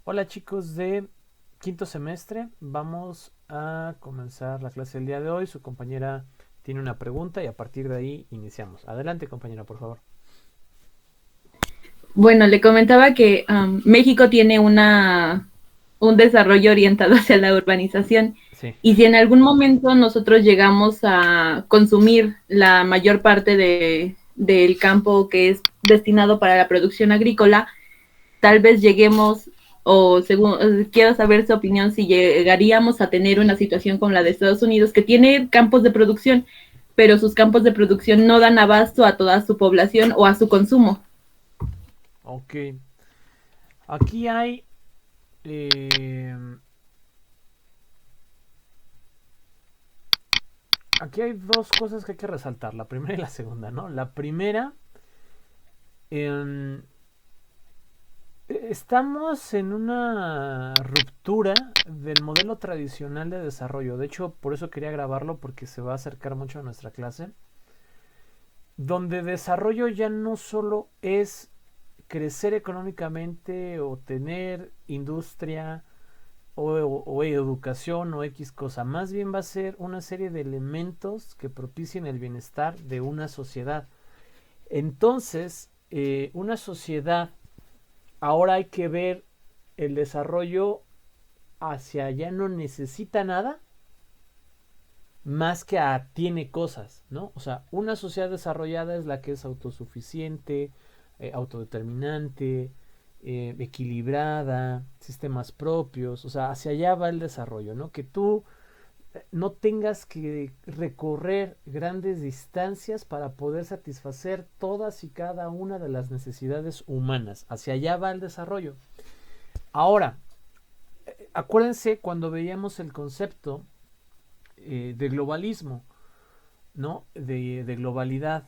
Hola chicos de quinto semestre, vamos a comenzar la clase del día de hoy. Su compañera tiene una pregunta y a partir de ahí iniciamos. Adelante compañera, por favor. Bueno, le comentaba que México tiene un desarrollo orientado hacia la urbanización Sí, y si en algún momento nosotros llegamos a consumir la mayor parte del campo que es destinado para la producción agrícola, tal vez lleguemos, o según quiero saber su opinión, si llegaríamos a tener una situación como la de Estados Unidos, que tiene campos de producción, pero sus campos de producción no dan abasto a toda su población o a su consumo. ok. Aquí hay, eh, aquí hay dos cosas que hay que resaltar, la primera y la segunda, ¿no? La primera, em, estamos en una ruptura del modelo tradicional de desarrollo. De hecho, por eso quería grabarlo porque se va a acercar mucho a nuestra clase. Donde desarrollo ya no solo es crecer económicamente o tener industria o educación o X cosa, más bien va a ser una serie de elementos que propicien el bienestar de una sociedad. Entonces, una sociedad, ahora hay que ver el desarrollo hacia allá no necesita nada más que tiene cosas, ¿no? O sea, una sociedad desarrollada es la que es autosuficiente, autodeterminante, equilibrada, sistemas propios, o sea, hacia allá va el desarrollo, ¿no? Que tú no tengas que recorrer grandes distancias para poder satisfacer todas y cada una de las necesidades humanas. Hacia allá va el desarrollo. Ahora, acuérdense cuando veíamos el concepto de globalismo, ¿no? De globalidad,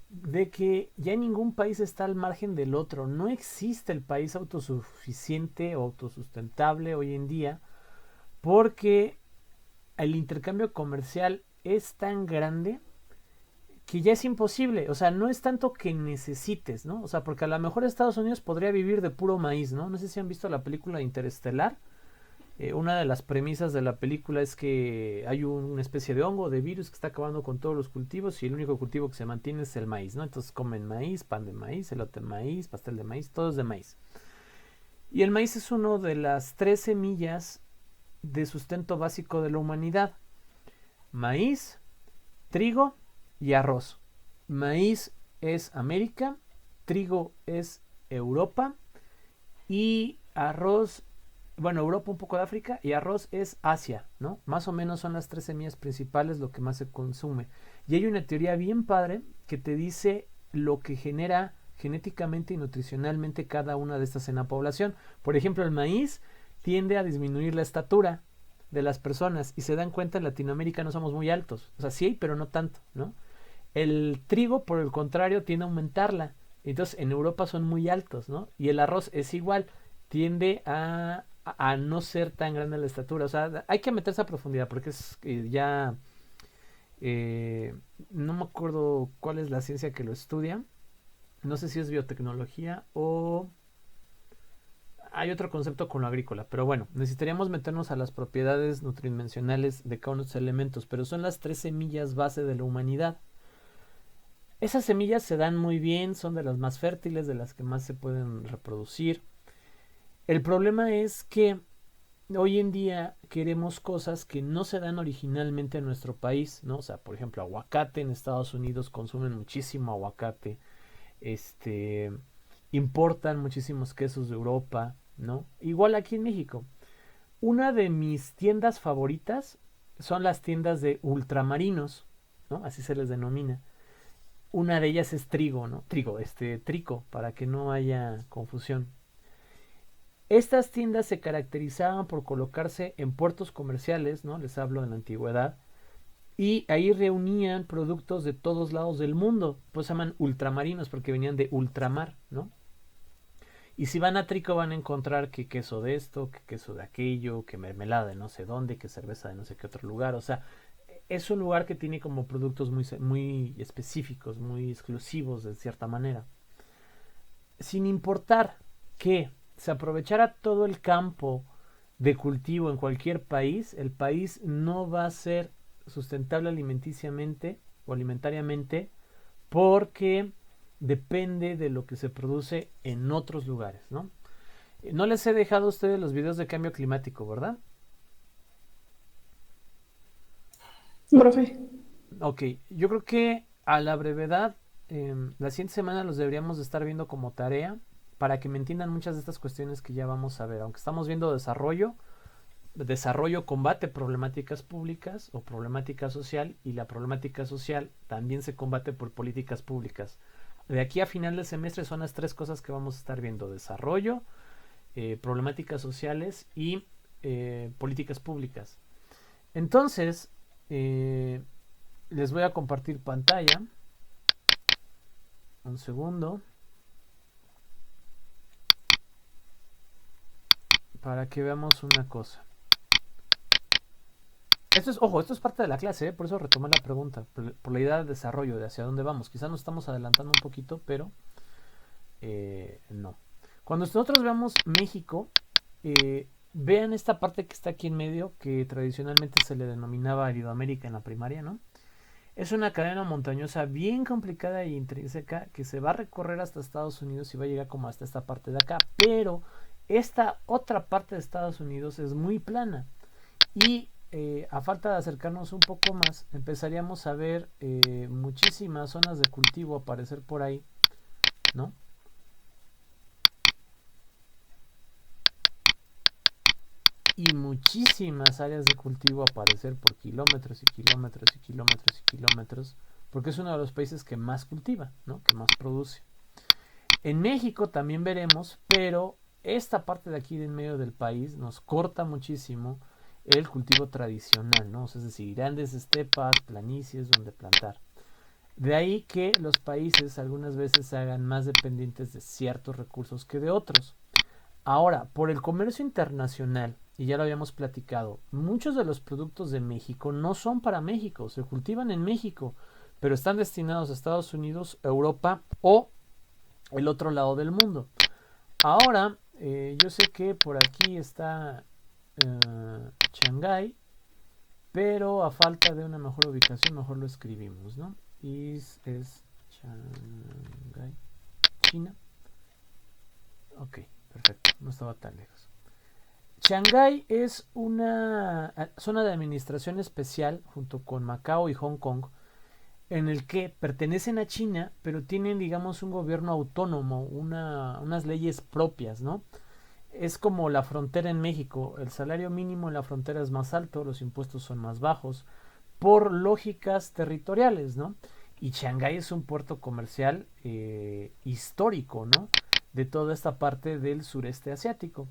de que ya ningún país está al margen del otro. No existe el país autosuficiente o autosustentable hoy en día porque el intercambio comercial es tan grande que ya es imposible. O sea, no es tanto que necesites, ¿no? O sea, porque a lo mejor Estados Unidos podría vivir de puro maíz, ¿no? No sé si han visto la película Interestelar. Una de las premisas de la película es que hay una especie de hongo, de virus que está acabando con todos los cultivos y el único cultivo que se mantiene es el maíz, ¿no? Entonces comen maíz, pan de maíz, elote de maíz, pastel de maíz, todo es de maíz. Y el maíz es uno de las tres semillas de sustento básico de la humanidad. Maíz, trigo y arroz. Maíz es América, trigo es Europa y arroz, bueno, Europa, un poco de África y arroz es Asia, ¿no? Más o menos son las tres semillas principales lo que más se consume. Y hay una teoría bien padre que te dice lo que genera genéticamente y nutricionalmente cada una de estas en la población. Por ejemplo, el maíz tiende a disminuir la estatura de las personas y se dan cuenta en Latinoamérica no somos muy altos. O sea, sí hay, pero no tanto, ¿no? El trigo, por el contrario, tiende a aumentarla. Entonces, en Europa son muy altos, ¿no? Y el arroz es igual, tiende a no ser tan grande la estatura. O sea, hay que meterse a profundidad porque es ya... eh, no me acuerdo cuál es la ciencia que lo estudia. No sé si es biotecnología o hay otro concepto con lo agrícola, pero bueno, necesitaríamos meternos a las propiedades nutrimensionales de cada uno de los elementos, pero son las tres semillas base de la humanidad. Esas semillas se dan muy bien, son de las más fértiles, de las que más se pueden reproducir. El problema es que hoy en día queremos cosas que no se dan originalmente en nuestro país, ¿no? O sea, por ejemplo, aguacate en Estados Unidos consumen muchísimo aguacate, este, importan muchísimos quesos de Europa, ¿no? Igual aquí en México. Una de mis tiendas favoritas son las tiendas de ultramarinos, ¿no? Así se les denomina. Una de ellas es trigo, ¿no? Trico, para que no haya confusión. Estas tiendas se caracterizaban por colocarse en puertos comerciales, ¿no? Les hablo de la antigüedad. Y ahí reunían productos de todos lados del mundo. Pues se llaman ultramarinos porque venían de ultramar, ¿no? Y si van a Trico van a encontrar que queso de esto, que queso de aquello, que mermelada de no sé dónde, que cerveza de no sé qué otro lugar. O sea, es un lugar que tiene como productos muy específicos, muy exclusivos de cierta manera. Sin importar que se aprovechara todo el campo de cultivo en cualquier país, el país no va a ser sustentable alimenticiamente o alimentariamente porque depende de lo que se produce en otros lugares, ¿no? No les he dejado a ustedes los videos de cambio climático, ¿verdad? Profe. Ok, yo creo que a la brevedad, la siguiente semana los deberíamos de estar viendo como tarea para que me entiendan muchas de estas cuestiones que ya vamos a ver. Aunque estamos viendo desarrollo combate problemáticas públicas o problemática social, y la problemática social también se combate por políticas públicas. De aquí a final del semestre son las tres cosas que vamos a estar viendo: desarrollo, problemáticas sociales y políticas públicas. Entonces, les voy a compartir pantalla. Un segundo. Para que veamos una cosa. Esto es parte de la clase, por eso retomé la pregunta, por la idea de desarrollo, de hacia dónde vamos. Quizás nos estamos adelantando un poquito, pero no. Cuando nosotros veamos México, vean esta parte que está aquí en medio, que tradicionalmente se le denominaba Aridoamérica en la primaria, ¿no? Es una cadena montañosa bien complicada e intrínseca que se va a recorrer hasta Estados Unidos y va a llegar como hasta esta parte de acá, pero esta otra parte de Estados Unidos es muy plana y a falta de acercarnos un poco más, empezaríamos a ver muchísimas zonas de cultivo aparecer por ahí, ¿no? Y muchísimas áreas de cultivo aparecer por kilómetros y kilómetros y kilómetros y kilómetros, porque es uno de los países que más cultiva, ¿no? Que más produce. En México también veremos, pero esta parte de aquí en medio del país nos corta muchísimo el cultivo tradicional, ¿no? O sea, es decir, grandes estepas, planicies donde plantar. De ahí que los países algunas veces se hagan más dependientes de ciertos recursos que de otros. Ahora, por el comercio internacional, y ya lo habíamos platicado, muchos de los productos de México no son para México, se cultivan en México, pero están destinados a Estados Unidos, Europa o el otro lado del mundo. Ahora, yo sé que por aquí está Shanghái, pero a falta de una mejor ubicación, mejor lo escribimos, ¿no? Es Shanghái, China. Ok, perfecto, no estaba tan lejos. Shanghái es una zona de administración especial junto con Macao y Hong Kong, en el que pertenecen a China, pero tienen, digamos, un gobierno autónomo, unas leyes propias, ¿no? Es como la frontera en México, el salario mínimo en la frontera es más alto, los impuestos son más bajos, por lógicas territoriales, ¿no? Y Shanghái es un puerto comercial histórico, ¿no? De toda esta parte del sureste asiático.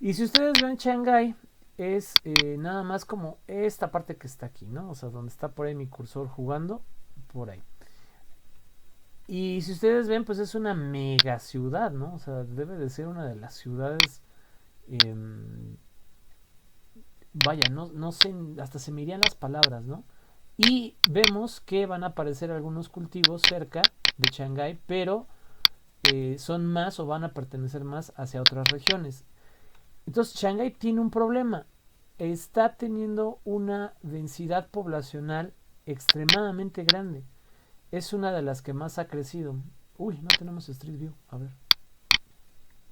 Y si ustedes ven Shanghái, es nada más como esta parte que está aquí, ¿no? O sea, donde está por ahí mi cursor jugando, por ahí. Y si ustedes ven, pues es una mega ciudad, ¿no? O sea, debe de ser una de las ciudades, vaya, no sé, hasta se me irían las palabras, ¿no? Y vemos que van a aparecer algunos cultivos cerca de Shanghái, pero son más o van a pertenecer más hacia otras regiones. Entonces Shanghái tiene un problema, está teniendo una densidad poblacional extremadamente grande. Es una de las que más ha crecido. Uy, no tenemos Street View. A ver.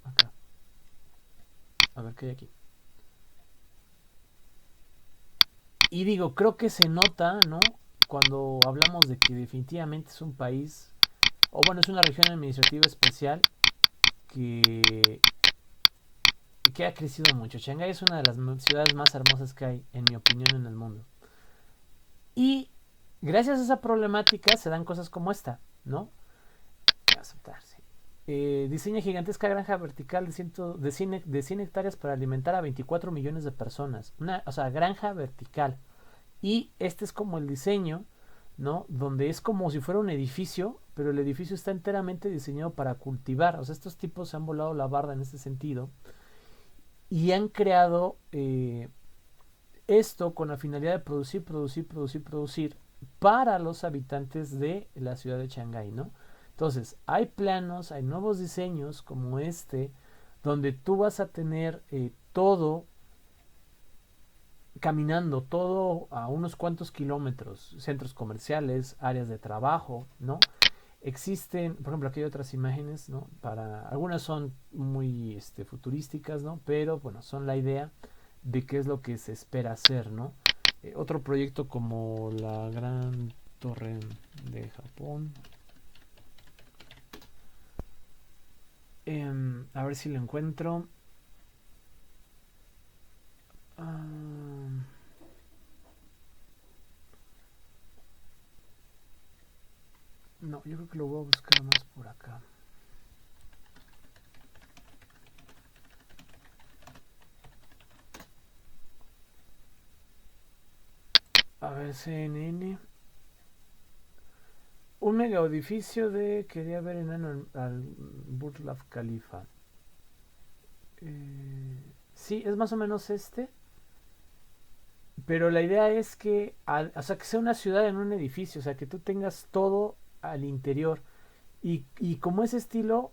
Acá. A ver qué hay aquí. Y digo, creo que se nota, ¿no? Cuando hablamos de que definitivamente es un país, o bueno, es una región administrativa especial que ha crecido mucho. Shanghái es una de las ciudades más hermosas que hay, en mi opinión, en el mundo. Y gracias a esa problemática se dan cosas como esta, ¿no? Diseña gigantesca granja vertical de 100 hectáreas para alimentar a 24 millones de personas. O sea, granja vertical. Y este es como el diseño, ¿no? Donde es como si fuera un edificio, pero el edificio está enteramente diseñado para cultivar. O sea, estos tipos se han volado la barda en este sentido. Y han creado esto con la finalidad de producir para los habitantes de la ciudad de Shanghái, ¿no? Entonces, hay planos, hay nuevos diseños como este donde tú vas a tener todo caminando, todo a unos cuantos kilómetros, centros comerciales, áreas de trabajo, ¿no? Existen, por ejemplo, aquí hay otras imágenes, ¿no? Algunas son muy futurísticas, ¿no? Pero bueno, son la idea de qué es lo que se espera hacer, ¿no? Otro proyecto como la Gran Torre de Japón. A ver si lo encuentro. No, yo creo que lo voy a buscar más por acá. A ver, CNN. Un mega edificio de quería ver enano al Burj Khalifa. Sí, es más o menos este. Pero la idea es que, o sea, que sea una ciudad en un edificio, o sea, que tú tengas todo al interior. Y como ese estilo,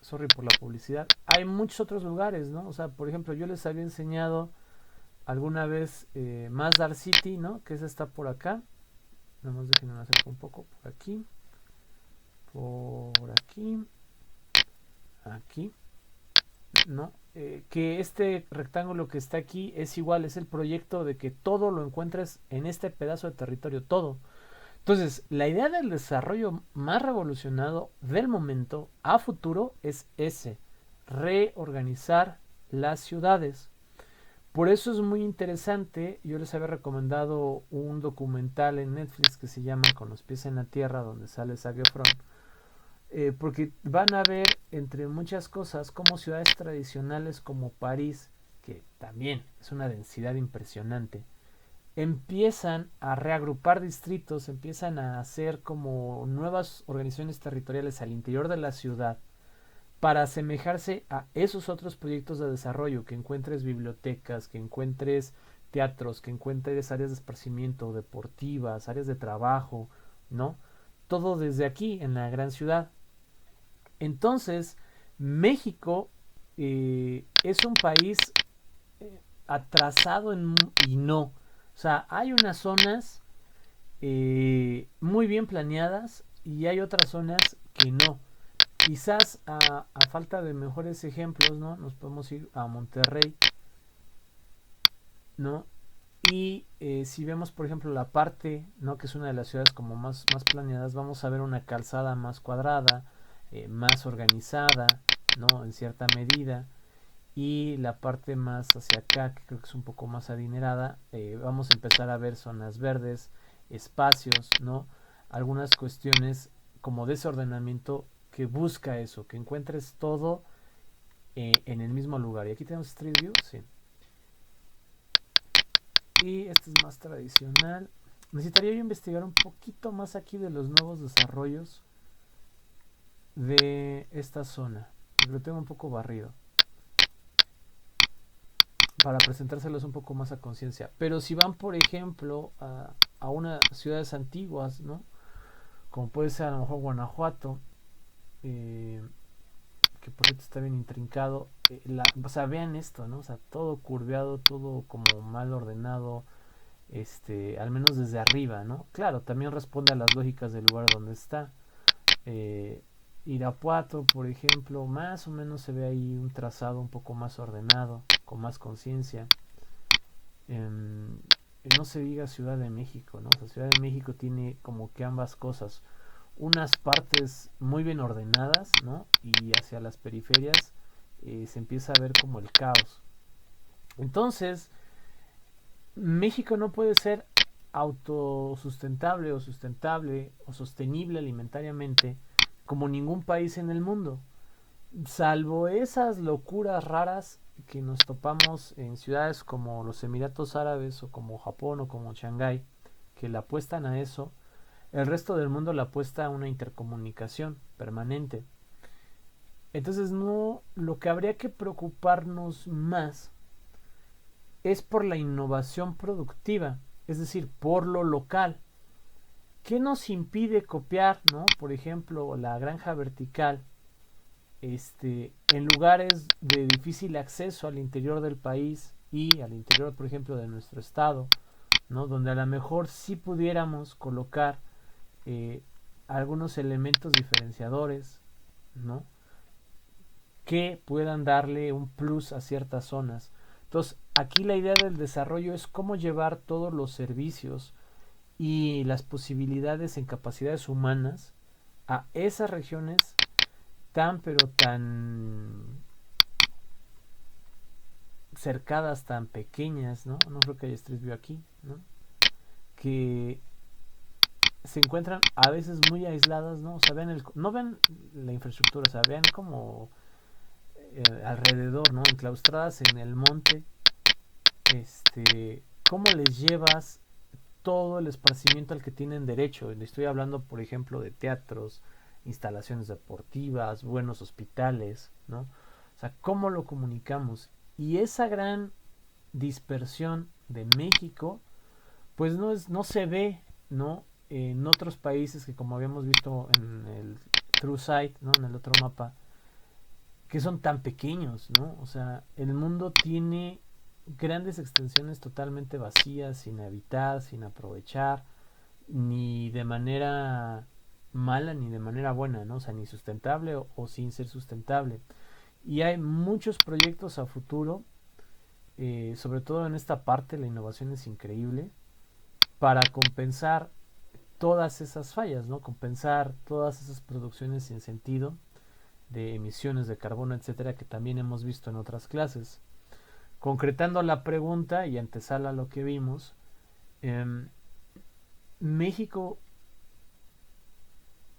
sorry por la publicidad, hay muchos otros lugares, ¿no? O sea, por ejemplo, yo les había enseñado alguna vez Masdar City, ¿no? Que esa está por acá. Nada más déjenme acercar un poco por aquí. Por aquí. Aquí. ¿No? Que este rectángulo que está aquí es igual, es el proyecto de que todo lo encuentres en este pedazo de territorio, todo. Entonces, la idea del desarrollo más revolucionado del momento a futuro es ese, reorganizar las ciudades. Por eso es muy interesante, yo les había recomendado un documental en Netflix que se llama Con los pies en la tierra, donde sale Zac Efron, porque van a ver, entre muchas cosas, como ciudades tradicionales como París, que también es una densidad impresionante, empiezan a reagrupar distritos, empiezan a hacer como nuevas organizaciones territoriales al interior de la ciudad para asemejarse a esos otros proyectos de desarrollo, que encuentres bibliotecas, que encuentres teatros, que encuentres áreas de esparcimiento, deportivas, áreas de trabajo, ¿no? Todo desde aquí, en la gran ciudad. Entonces, México es un país atrasado y no. O sea, hay unas zonas muy bien planeadas y hay otras zonas que no. Quizás a falta de mejores ejemplos, ¿no? Nos podemos ir a Monterrey, ¿no? Y si vemos, por ejemplo, la parte, ¿no? Que es una de las ciudades como más planeadas, vamos a ver una calzada más cuadrada, más organizada, ¿no? En cierta medida. Y la parte más hacia acá, que creo que es un poco más adinerada, vamos a empezar a ver zonas verdes, espacios, ¿no? Algunas cuestiones como desordenamiento que busca eso, que encuentres todo en el mismo lugar. Y aquí tenemos Street View, sí. Y este es más tradicional. Necesitaría yo investigar un poquito más aquí de los nuevos desarrollos de esta zona. Lo tengo un poco barrido para presentárselos un poco más a conciencia. Pero si van, por ejemplo, a unas ciudades antiguas, ¿no? Como puede ser a lo mejor Guanajuato, que por cierto está bien intrincado. O sea, vean esto, ¿no? O sea, todo curveado, todo como mal ordenado, al menos desde arriba, ¿no? Claro, también responde a las lógicas del lugar donde está. Irapuato, por ejemplo, más o menos se ve ahí un trazado un poco más ordenado, con más conciencia. No se diga Ciudad de México, ¿no? O sea, Ciudad de México tiene como que ambas cosas, unas partes muy bien ordenadas, ¿no? Y hacia las periferias se empieza a ver como el caos. Entonces, México no puede ser autosustentable o sustentable o sostenible alimentariamente como ningún país en el mundo, salvo esas locuras raras que nos topamos en ciudades como los Emiratos Árabes o como Japón o como Shanghái, que le apuestan a eso. El resto del mundo le apuesta a una intercomunicación permanente. Entonces, no, lo que habría que preocuparnos más es por la innovación productiva, es decir, por lo local. ¿Qué nos impide copiar, ¿no? Por ejemplo, la granja vertical en lugares de difícil acceso al interior del país y al interior, por ejemplo, de nuestro estado, ¿no? Donde a lo mejor sí pudiéramos colocar eh, algunos elementos diferenciadores, ¿no? Que puedan darle un plus a ciertas zonas. Entonces, aquí la idea del desarrollo es cómo llevar todos los servicios y las posibilidades en capacidades humanas a esas regiones tan pero tan cercadas, tan pequeñas, ¿no? No creo que haya Street View aquí, ¿no? Que se encuentran a veces muy aisladas, ¿no? O sea, no ven la infraestructura, o sea, vean como alrededor, ¿no? Enclaustradas en el monte, ¿cómo les llevas todo el esparcimiento al que tienen derecho? Estoy hablando, por ejemplo, de teatros, instalaciones deportivas, buenos hospitales, ¿no? O sea, ¿cómo lo comunicamos? Y esa gran dispersión de México, pues no se ve, ¿no? En otros países que, como habíamos visto en el TrueSight, ¿no? En el otro mapa, que son tan pequeños, ¿no? O sea, el mundo tiene grandes extensiones totalmente vacías, sin habitar, sin aprovechar, ni de manera mala ni de manera buena, ¿no? O sea, ni sustentable o sin ser sustentable. Y hay muchos proyectos a futuro, sobre todo en esta parte, la innovación es increíble, para compensar todas esas fallas, ¿no? Compensar todas esas producciones sin sentido de emisiones de carbono, etcétera, que también hemos visto en otras clases. Concretando la pregunta y antesala a lo que vimos, México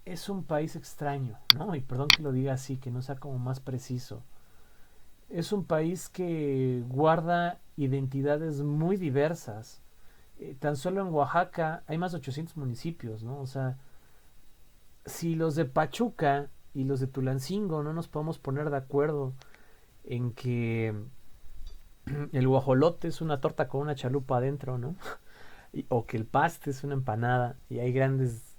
es un país extraño, ¿no? Y perdón que lo diga así, que no sea como más preciso. Es un país que guarda identidades muy diversas. Tan solo en Oaxaca hay más de 800 municipios, ¿no? O sea, si los de Pachuca y los de Tulancingo no nos podemos poner de acuerdo en que el guajolote es una torta con una chalupa adentro, ¿no? O que el paste es una empanada, y hay grandes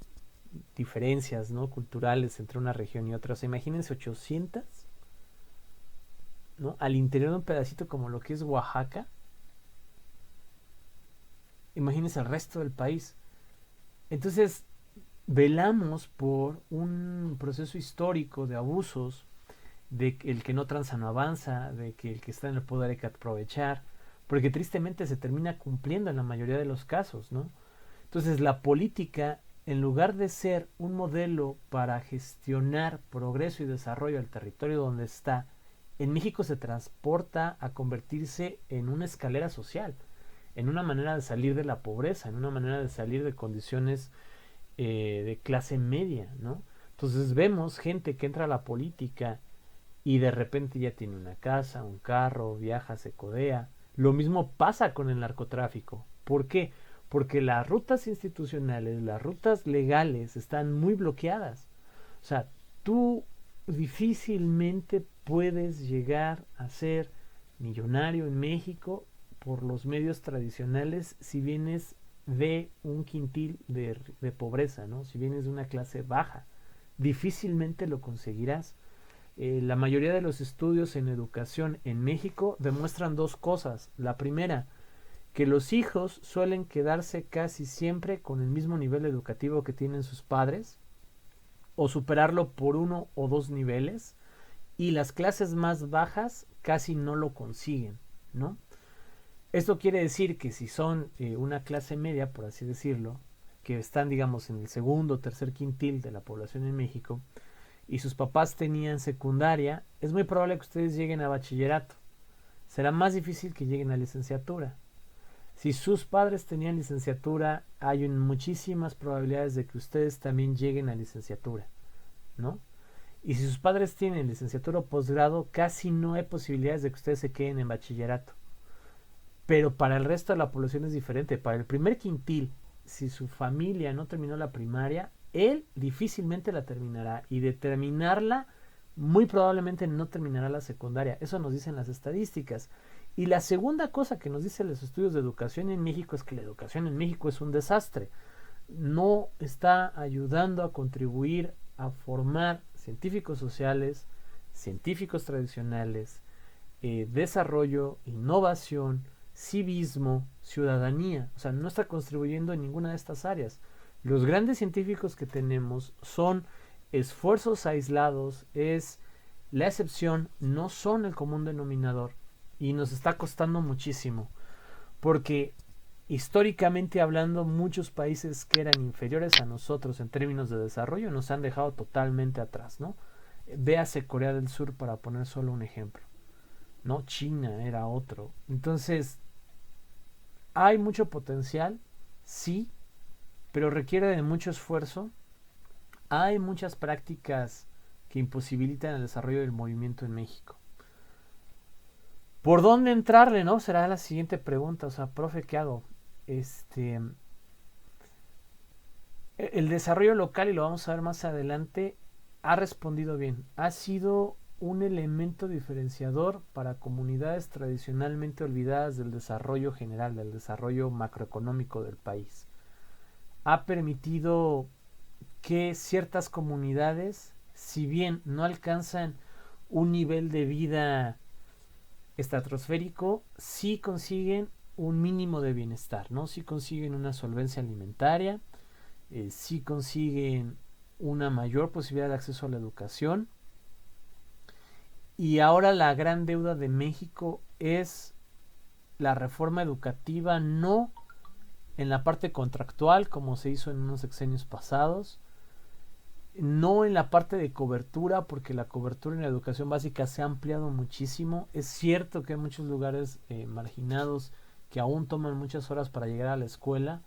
diferencias, ¿no? Culturales entre una región y otra. O sea, imagínense 800, ¿no? Al interior de un pedacito como lo que es Oaxaca. Imagínense el resto del país. Entonces, velamos por un proceso histórico de abusos, de que el que no tranza no avanza, de que el que está en el poder hay que aprovechar, porque tristemente se termina cumpliendo en la mayoría de los casos, ¿no? Entonces la política, en lugar de ser un modelo para gestionar progreso y desarrollo al territorio donde está, en México se transporta a convertirse en una escalera social, en una manera de salir de la pobreza, en una manera de salir de condiciones de clase media, ¿no? Entonces vemos gente que entra a la política y de repente ya tiene una casa, un carro, viaja, se codea. Lo mismo pasa con el narcotráfico. ¿Por qué? Porque las rutas institucionales, las rutas legales están muy bloqueadas. O sea, tú difícilmente puedes llegar a ser millonario en México por los medios tradicionales si vienes de un quintil de pobreza, ¿no? Si vienes de una clase baja, difícilmente lo conseguirás. La mayoría de los estudios en educación en México demuestran dos cosas. La primera, que los hijos suelen quedarse casi siempre con el mismo nivel educativo que tienen sus padres, o superarlo por 1 o 2 niveles, y las clases más bajas casi no lo consiguen, ¿no? Esto quiere decir que si son una clase media, por así decirlo, que están, digamos, en el segundo o tercer quintil de la población en México, y sus papás tenían secundaria, es muy probable que ustedes lleguen a bachillerato. Será más difícil que lleguen a licenciatura. Si sus padres tenían licenciatura, hay muchísimas probabilidades de que ustedes también lleguen a licenciatura, ¿no? Y si sus padres tienen licenciatura o posgrado, casi no hay posibilidades de que ustedes se queden en bachillerato. Pero para el resto de la población es diferente. Para el primer quintil, si su familia no terminó la primaria, él difícilmente la terminará, y de terminarla muy probablemente no terminará la secundaria. Eso nos dicen las estadísticas. Y la segunda cosa que nos dicen los estudios de educación en México es que la educación en México es un desastre. No está ayudando a contribuir a formar científicos sociales, científicos tradicionales, desarrollo, innovación, civismo, ciudadanía. O sea, no está contribuyendo en ninguna de estas áreas. Los grandes científicos que tenemos son esfuerzos aislados, es la excepción, no son el común denominador, y nos está costando muchísimo, porque históricamente hablando, muchos países que eran inferiores a nosotros en términos de desarrollo nos han dejado totalmente atrás, ¿no? Véase Corea del Sur para poner solo un ejemplo, ¿no? China era otro. Entonces, hay mucho potencial, sí, pero requiere de mucho esfuerzo. Hay muchas prácticas que imposibilitan el desarrollo del movimiento en México. ¿Por dónde entrarle, no? Será la siguiente pregunta. O sea, profe, ¿qué hago? El desarrollo local, y lo vamos a ver más adelante, ha respondido bien. Ha sido un elemento diferenciador para comunidades tradicionalmente olvidadas del desarrollo general, del desarrollo macroeconómico del país. Ha permitido que ciertas comunidades, si bien no alcanzan un nivel de vida estratosférico, sí consiguen un mínimo de bienestar, ¿no? Sí consiguen una solvencia alimentaria, sí consiguen una mayor posibilidad de acceso a la educación. Y ahora la gran deuda de México es la reforma educativa, no en la parte contractual como se hizo en unos sexenios pasados, no en la parte de cobertura, porque la cobertura en la educación básica se ha ampliado muchísimo. Es cierto que hay muchos lugares marginados que aún toman muchas horas para llegar a la escuela,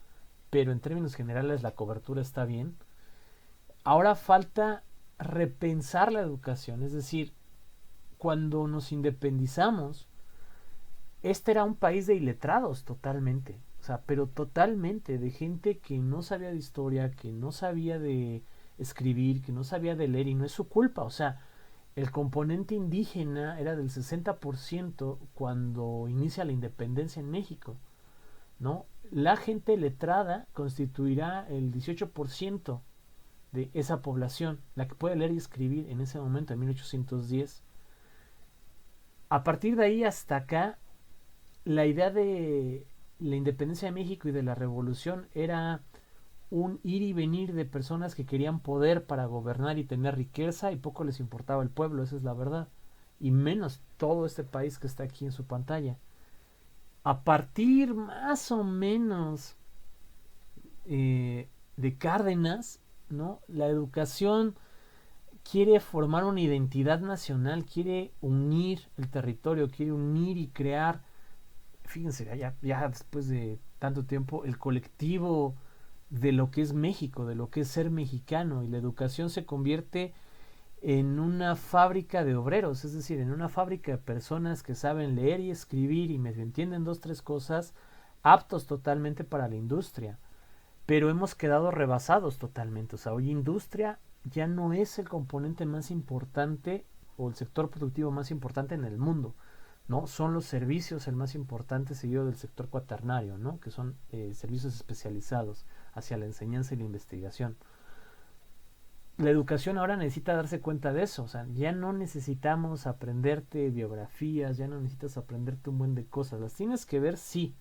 pero en términos generales la cobertura está bien. Ahora falta repensar la educación, es decir, cuando nos independizamos, este era un país de iletrados totalmente, o sea, pero totalmente, de gente que no sabía de historia, que no sabía de escribir, que no sabía de leer, y no es su culpa. O sea, el componente indígena era del 60% cuando inicia la independencia en México, ¿no? La gente letrada constituirá el 18% de esa población, la que puede leer y escribir en ese momento, en 1810. A partir de ahí hasta acá, la idea de la independencia de México y de la revolución era un ir y venir de personas que querían poder para gobernar y tener riqueza, y poco les importaba el pueblo, esa es la verdad, y menos todo este país que está aquí en su pantalla. A partir más o menos de Cárdenas, ¿no? La educación quiere formar una identidad nacional, quiere unir el territorio, quiere unir y crear, fíjense, ya después de tanto tiempo, el colectivo de lo que es México, de lo que es ser mexicano, y la educación se convierte en una fábrica de obreros, es decir, en una fábrica de personas que saben leer y escribir y medio entienden 2, 3 cosas, aptos totalmente para la industria, pero hemos quedado rebasados totalmente. O sea, hoy industria ya no es el componente más importante o el sector productivo más importante en el mundo, ¿no? Son los servicios el más importante, seguido del sector cuaternario, ¿no? Que son servicios especializados hacia la enseñanza y la investigación. La educación ahora necesita darse cuenta de eso. O sea, ya no necesitamos aprenderte biografías, ya no necesitas aprenderte un buen de cosas. Las tienes que ver, sí,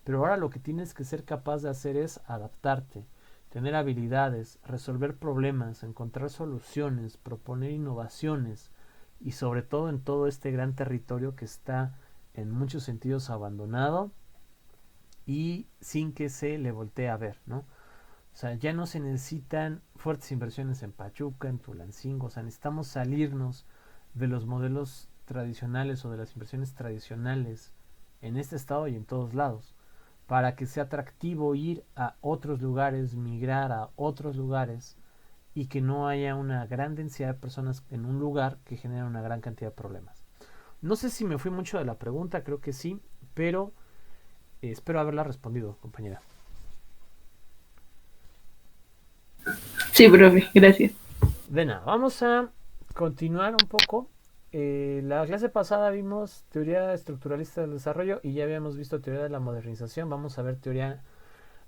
pero ahora lo que tienes que ser capaz de hacer es adaptarte, tener habilidades, resolver problemas, encontrar soluciones, proponer innovaciones, y sobre todo en todo este gran territorio que está en muchos sentidos abandonado y sin que se le voltee a ver, ¿no? O sea, ya no se necesitan fuertes inversiones en Pachuca, en Tulancingo. O sea, necesitamos salirnos de los modelos tradicionales o de las inversiones tradicionales en este estado y en todos lados, para que sea atractivo ir a otros lugares, migrar a otros lugares, y que no haya una gran densidad de personas en un lugar que genera una gran cantidad de problemas. No sé si me fui mucho de la pregunta, creo que sí, pero espero haberla respondido, compañera. Sí, profe, gracias. De nada, vamos a continuar un poco. La clase pasada vimos teoría estructuralista del desarrollo y ya habíamos visto teoría de la modernización. Vamos a ver teoría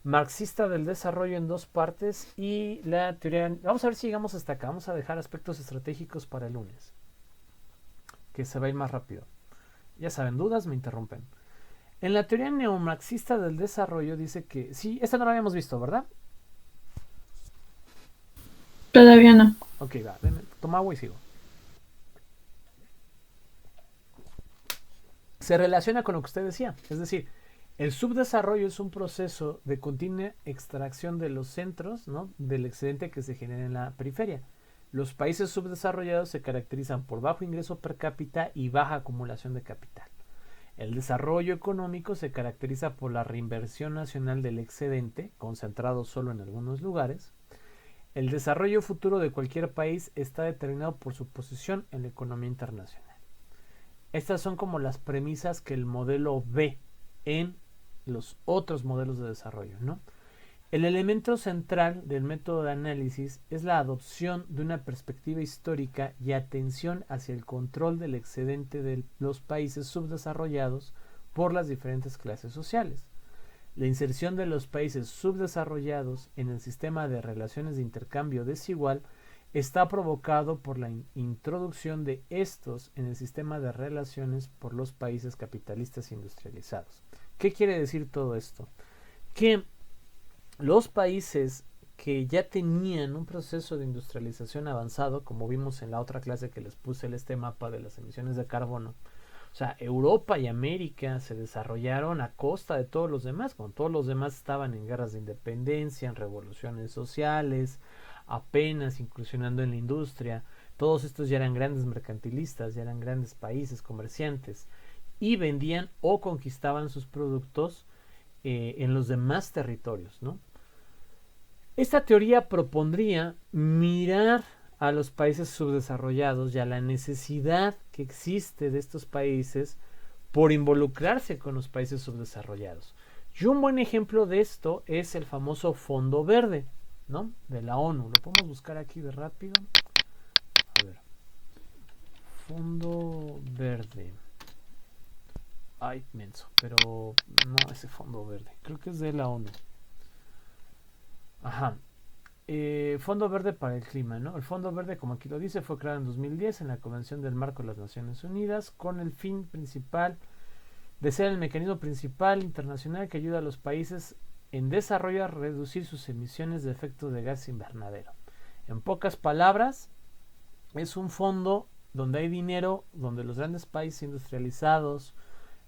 marxista del desarrollo en 2 partes, y la teoría, vamos a ver si llegamos hasta acá. Vamos a dejar aspectos estratégicos para el lunes. que se va a ir más rápido. Ya saben, dudas, me interrumpen. En la teoría neomarxista del desarrollo dice que... Sí, esta no la habíamos visto, ¿verdad? Todavía no. Ok, va, toma agua y sigo. Se relaciona con lo que usted decía. Es decir, el subdesarrollo es un proceso de continua extracción de los centros, ¿no?, del excedente que se genera en la periferia. Los países subdesarrollados se caracterizan por bajo ingreso per cápita y baja acumulación de capital. El desarrollo económico se caracteriza por la reinversión nacional del excedente, concentrado solo en algunos lugares. El desarrollo futuro de cualquier país está determinado por su posición en la economía internacional. Estas son como las premisas que el modelo ve en los otros modelos de desarrollo, ¿no? El elemento central del método de análisis es la adopción de una perspectiva histórica y atención hacia el control del excedente de los países subdesarrollados por las diferentes clases sociales. La inserción de los países subdesarrollados en el sistema de relaciones de intercambio desigual está provocado por la introducción de estos en el sistema de relaciones por los países capitalistas industrializados. ¿Qué quiere decir todo esto? Que los países que ya tenían un proceso de industrialización avanzado, como vimos en la otra clase que les puse este mapa de las emisiones de carbono, o sea, Europa y América se desarrollaron a costa de todos los demás, cuando todos los demás estaban en guerras de independencia, en revoluciones sociales, apenas incursionando en la industria. Todos estos ya eran grandes mercantilistas, ya eran grandes países, comerciantes, y vendían o conquistaban sus productos en los demás territorios, ¿no? Esta teoría propondría mirar a los países subdesarrollados y a la necesidad que existe de estos países por involucrarse con los países subdesarrollados. Y un buen ejemplo de esto es el famoso Fondo Verde, ¿no?, de la ONU. Lo podemos buscar aquí de rápido. A ver. Fondo Verde. Ay, menso, pero no ese Fondo Verde. Creo que es de la ONU. Ajá. Fondo Verde para el Clima, ¿no? El Fondo Verde, como aquí lo dice, fue creado en 2010 en la Convención del Marco de las Naciones Unidas con el fin principal de ser el mecanismo principal internacional que ayuda a los países en desarrollo a reducir sus emisiones de efecto de gas invernadero. En pocas palabras, es un fondo donde hay dinero, donde los grandes países industrializados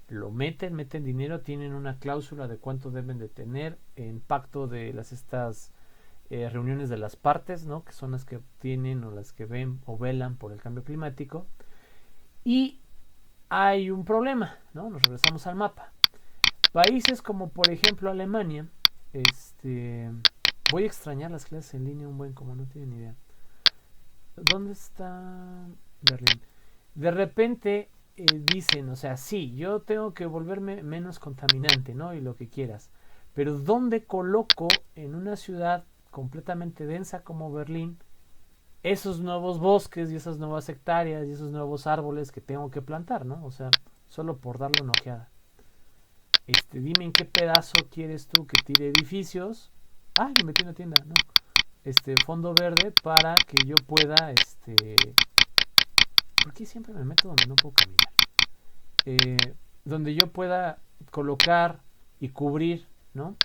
lo meten dinero, tienen una cláusula de cuánto deben de tener en pacto de estas reuniones de las partes, ¿no?, que son las que tienen o las que ven o velan por el cambio climático. Y hay un problema, ¿no? Nos regresamos al mapa. Países como por ejemplo Alemania, voy a extrañar las clases en línea un buen, como no tienen idea. ¿Dónde está Berlín? De repente dicen, o sea, sí, yo tengo que volverme menos contaminante, ¿no?, y lo que quieras, pero ¿dónde coloco en una ciudad completamente densa como Berlín esos nuevos bosques y esas nuevas hectáreas y esos nuevos árboles que tengo que plantar, ¿no? O sea, solo por darle una ojeada. Dime en qué pedazo quieres tú que tire edificios. Ah, me metí en una tienda, ¿no? Fondo verde para que yo pueda, ¿por qué siempre me meto donde no puedo caminar? Donde yo pueda colocar y cubrir, ¿no?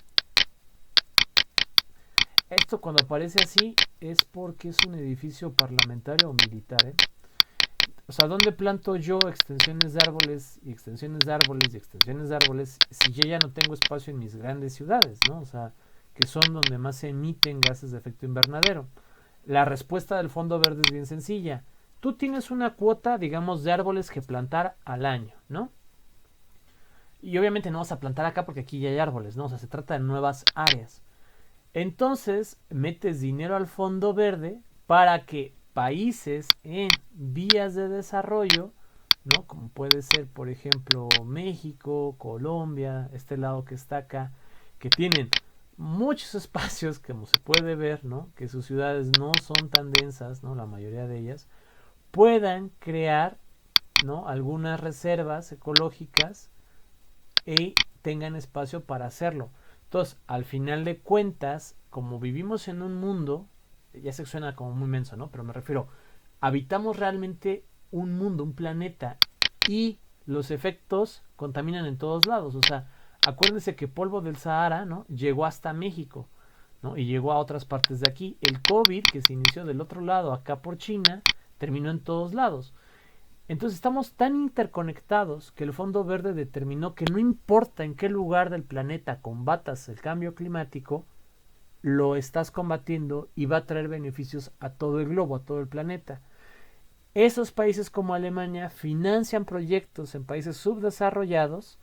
Esto cuando aparece así es porque es un edificio parlamentario o militar, ¿eh? O sea, ¿dónde planto yo extensiones de árboles y extensiones de árboles y extensiones de árboles si yo ya no tengo espacio en mis grandes ciudades, ¿no? O sea, que son donde más se emiten gases de efecto invernadero. La respuesta del Fondo Verde es bien sencilla. Tú tienes una cuota, digamos, de árboles que plantar al año, ¿no? Y obviamente no vas a plantar acá porque aquí ya hay árboles, ¿no? O sea, se trata de nuevas áreas. Entonces, metes dinero al Fondo Verde para que países en vías de desarrollo, ¿no?, como puede ser, por ejemplo, México, Colombia, este lado que está acá, que tienen muchos espacios, como se puede ver, ¿no?, que sus ciudades no son tan densas, ¿no?, la mayoría de ellas, puedan crear, ¿no?, algunas reservas ecológicas y tengan espacio para hacerlo. Entonces, al final de cuentas, como vivimos en un mundo, ya se suena como muy menso, ¿no?, pero me refiero, habitamos realmente un mundo, un planeta, y los efectos contaminan en todos lados. O sea, acuérdense que polvo del Sahara, ¿no?, llegó hasta México, ¿no?, y llegó a otras partes de aquí. El COVID, que se inició del otro lado, acá por China, terminó en todos lados. Entonces estamos tan interconectados que el Fondo Verde determinó que no importa en qué lugar del planeta combatas el cambio climático, lo estás combatiendo y va a traer beneficios a todo el globo, a todo el planeta. Esos países como Alemania financian proyectos en países subdesarrollados,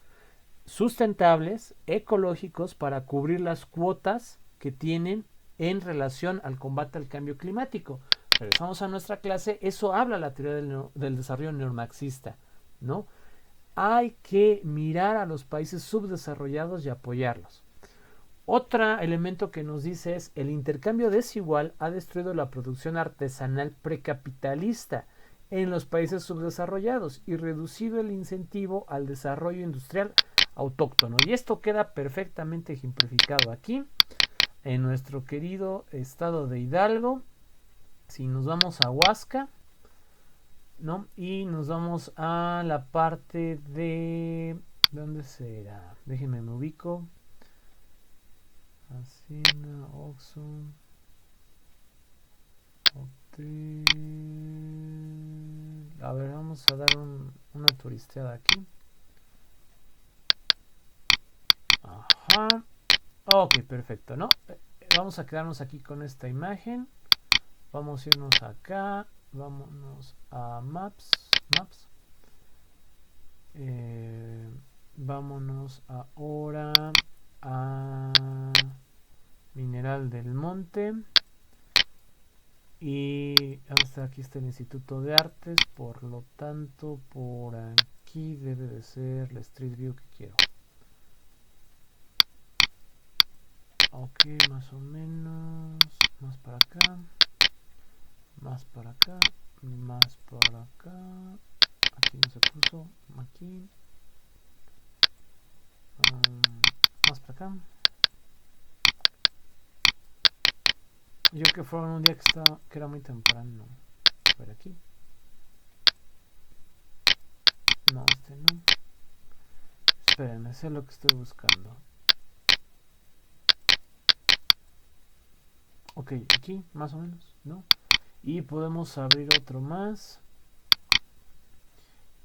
sustentables, ecológicos, para cubrir las cuotas que tienen en relación al combate al cambio climático. Regresamos a nuestra clase, eso habla la teoría del desarrollo neomarxista, ¿no? Hay que mirar a los países subdesarrollados y apoyarlos. Otro elemento que nos dice es: el intercambio desigual ha destruido la producción artesanal precapitalista en los países subdesarrollados y reducido el incentivo al desarrollo industrial autóctono. Y esto queda perfectamente ejemplificado aquí en nuestro querido estado de Hidalgo. Si nos vamos a Huasca, ¿no?, y nos vamos a la parte de... ¿dónde será? Déjenme, me ubico. Hacienda, Oxxo, Hotel. A ver, vamos a dar una turisteada aquí. Ajá. Ok, perfecto, ¿no? Vamos a quedarnos aquí con esta imagen. Vamos a irnos acá. Vámonos a Maps. Vámonos ahora a Mineral del Monte. Y hasta aquí está el Instituto de Artes. Por lo tanto, por aquí debe de ser la Street View que quiero. Ok, más o menos. Más para acá. Más para acá. Más para acá. Aquí no se puso. Aquí. Más para acá. Yo creo que fue un día que era muy temprano. A ver aquí. No, este no. Espérenme, sé lo que estoy buscando. Ok, aquí, más o menos, ¿no? Y podemos abrir otro más.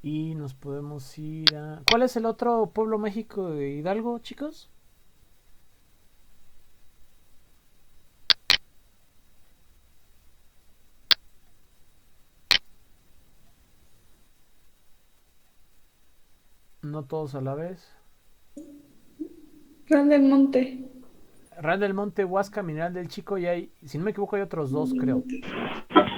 Y nos podemos ir a... ¿Cuál es el otro pueblo mágico de Hidalgo, chicos? No todos a la vez. Real del Monte. Real del Monte, Huasca, Mineral del Chico, y hay, si no me equivoco, hay otros dos, creo.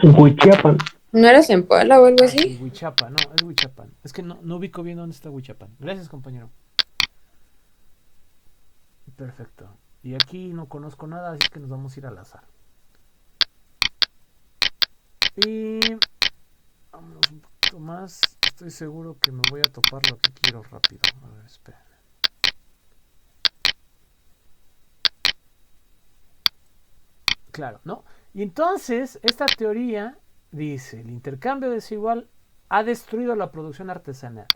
Huichiapan. ¿No eras en Puebla o algo Sí, así? Huichapan, no, es Huichapan. Es que no ubico bien dónde está Huichapan. Gracias, compañero. Perfecto. Y aquí no conozco nada, así que nos vamos a ir al azar. Y vámonos un poquito más. Estoy seguro que me voy a topar lo que quiero rápido. A ver, espera. Claro, ¿no? Y entonces, esta teoría dice: el intercambio desigual ha destruido la producción artesanal.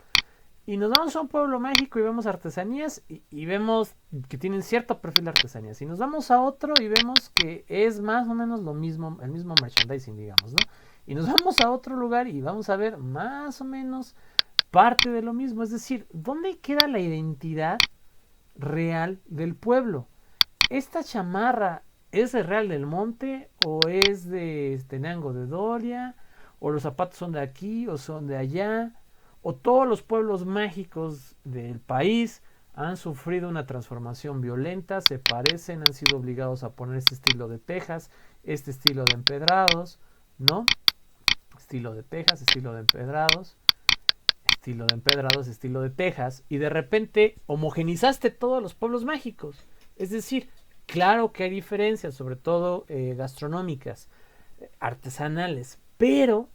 Y nos vamos a un pueblo mágico y vemos artesanías y vemos que tienen cierto perfil de artesanías. Y nos vamos a otro y vemos que es más o menos lo mismo, el mismo merchandising, digamos, ¿no? Y nos vamos a otro lugar y vamos a ver más o menos parte de lo mismo. Es decir, ¿dónde queda la identidad real del pueblo? ¿Esta chamarra es de Real del Monte o es de Tenango de Doria? ¿O los zapatos son de aquí o son de allá? ¿O todos los pueblos mágicos del país han sufrido una transformación violenta, se parecen, han sido obligados a poner este estilo de tejas, este estilo de empedrados, ¿no? Estilo de tejas, estilo de empedrados, estilo de empedrados, estilo de tejas, y de repente homogenizaste todos los pueblos mágicos. Es decir, claro que hay diferencias, sobre todo gastronómicas, artesanales, pero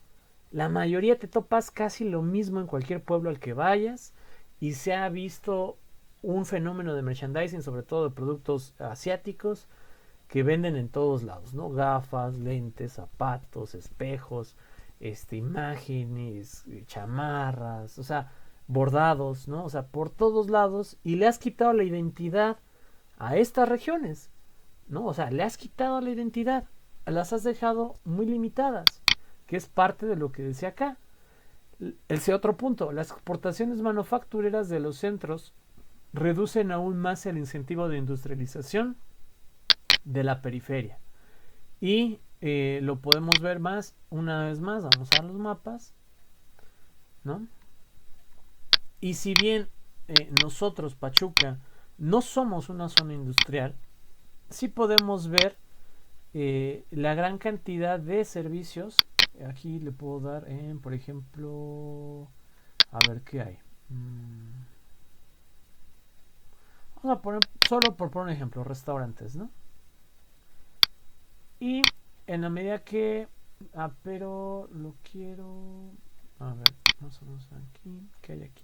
la mayoría te topas casi lo mismo en cualquier pueblo al que vayas, y se ha visto un fenómeno de merchandising, sobre todo de productos asiáticos, que venden en todos lados, ¿no? Gafas, lentes, zapatos, espejos, imágenes, chamarras, o sea, bordados, ¿no? O sea, por todos lados, y le has quitado la identidad a estas regiones, ¿no? O sea, le has quitado la identidad, las has dejado muy limitadas, que es parte de lo que decía acá. Ese otro punto, las exportaciones manufactureras de los centros reducen aún más el incentivo de industrialización de la periferia. Y lo podemos ver más, una vez más, vamos a los mapas, ¿no? Y si bien nosotros, Pachuca, no somos una zona industrial, sí podemos ver la gran cantidad de servicios. Aquí le puedo dar, por ejemplo, a ver qué hay. Vamos a poner, solo por poner un ejemplo, restaurantes, ¿no? Y en la medida que... pero lo quiero... A ver, más o menos aquí. ¿Qué hay aquí?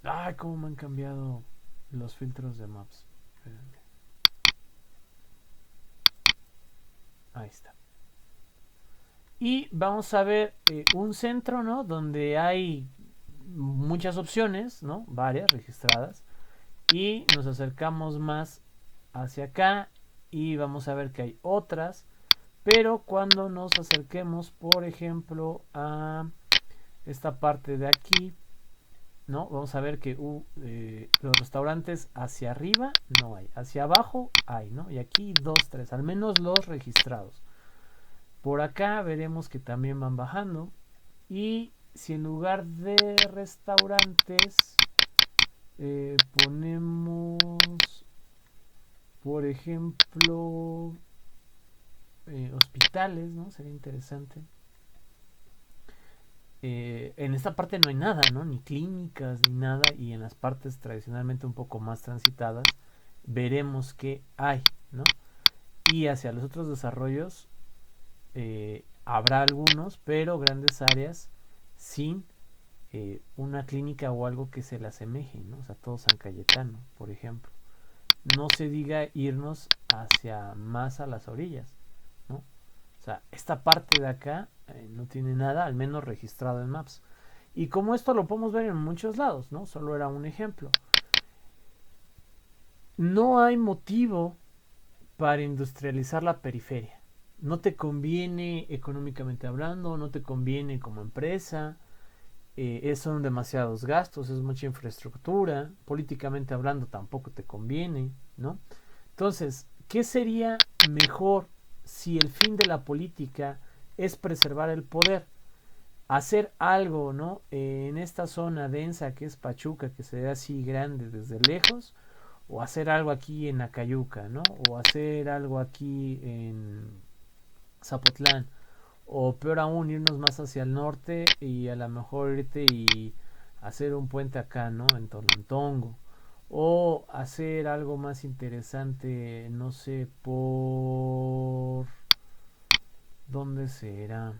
Ay, cómo me han cambiado los filtros de Maps. Espérenme. Ahí está. Y vamos a ver un centro, ¿no? Donde hay muchas opciones, ¿no? Varias registradas. Y nos acercamos más hacia acá y vamos a ver que hay otras. Pero cuando nos acerquemos, por ejemplo, a esta parte de aquí, ¿no? Vamos a ver que los restaurantes hacia arriba no hay, hacia abajo hay, ¿no? Y aquí 2, 3, al menos los registrados. Por acá veremos que también van bajando. Y si en lugar de restaurantes ponemos, por ejemplo, hospitales, ¿no? Sería interesante. En esta parte no hay nada, ¿no? Ni clínicas, ni nada. Y en las partes tradicionalmente un poco más transitadas veremos que hay, ¿no? Y hacia los otros desarrollos habrá algunos, pero grandes áreas sin una clínica o algo que se le asemeje, ¿no? O sea, todo San Cayetano, por ejemplo. No se diga irnos hacia más a las orillas, ¿no? O sea, esta parte de acá no tiene nada, al menos registrado en Maps. Y como esto lo podemos ver en muchos lados, ¿no? Solo era un ejemplo. No hay motivo para industrializar la periferia. No te conviene económicamente hablando, no te conviene como empresa. Son demasiados gastos, es mucha infraestructura, políticamente hablando tampoco te conviene, ¿no? Entonces, ¿qué sería mejor si el fin de la política es preservar el poder? Hacer algo, ¿no? En esta zona densa que es Pachuca, que se ve así grande desde lejos, o hacer algo aquí en Acayuca, ¿no? O hacer algo aquí en Zapotlán. O peor aún, irnos más hacia el norte y a lo mejor irte y hacer un puente acá, ¿no? En Tolantongo. O hacer algo más interesante, no sé, por... ¿Dónde será?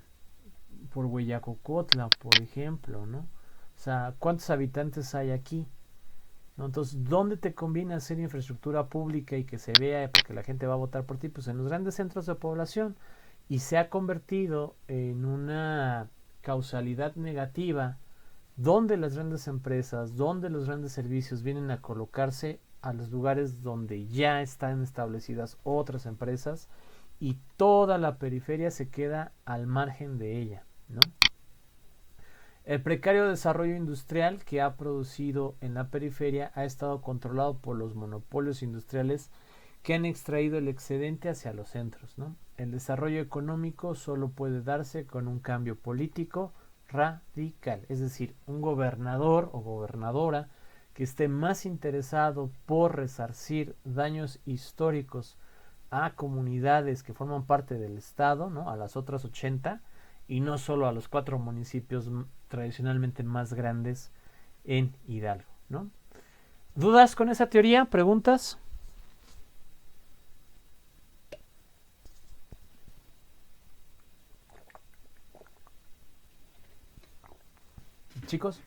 Por Hueyacocotla, por ejemplo, ¿no? O sea, ¿cuántos habitantes hay aquí? ¿No? Entonces, ¿dónde te conviene hacer infraestructura pública y que se vea porque la gente va a votar por ti? Pues en los grandes centros de población. Y se ha convertido en una causalidad negativa donde las grandes empresas, donde los grandes servicios vienen a colocarse a los lugares donde ya están establecidas otras empresas y toda la periferia se queda al margen de ella, ¿no? El precario desarrollo industrial que ha producido en la periferia ha estado controlado por los monopolios industriales que han extraído el excedente hacia los centros, ¿no? El desarrollo económico solo puede darse con un cambio político radical, es decir, un gobernador o gobernadora que esté más interesado por resarcir daños históricos a comunidades que forman parte del Estado, ¿no? A las otras 80, y no solo a los 4 municipios tradicionalmente más grandes en Hidalgo, ¿no? ¿Dudas con esa teoría? ¿Preguntas? Chicos.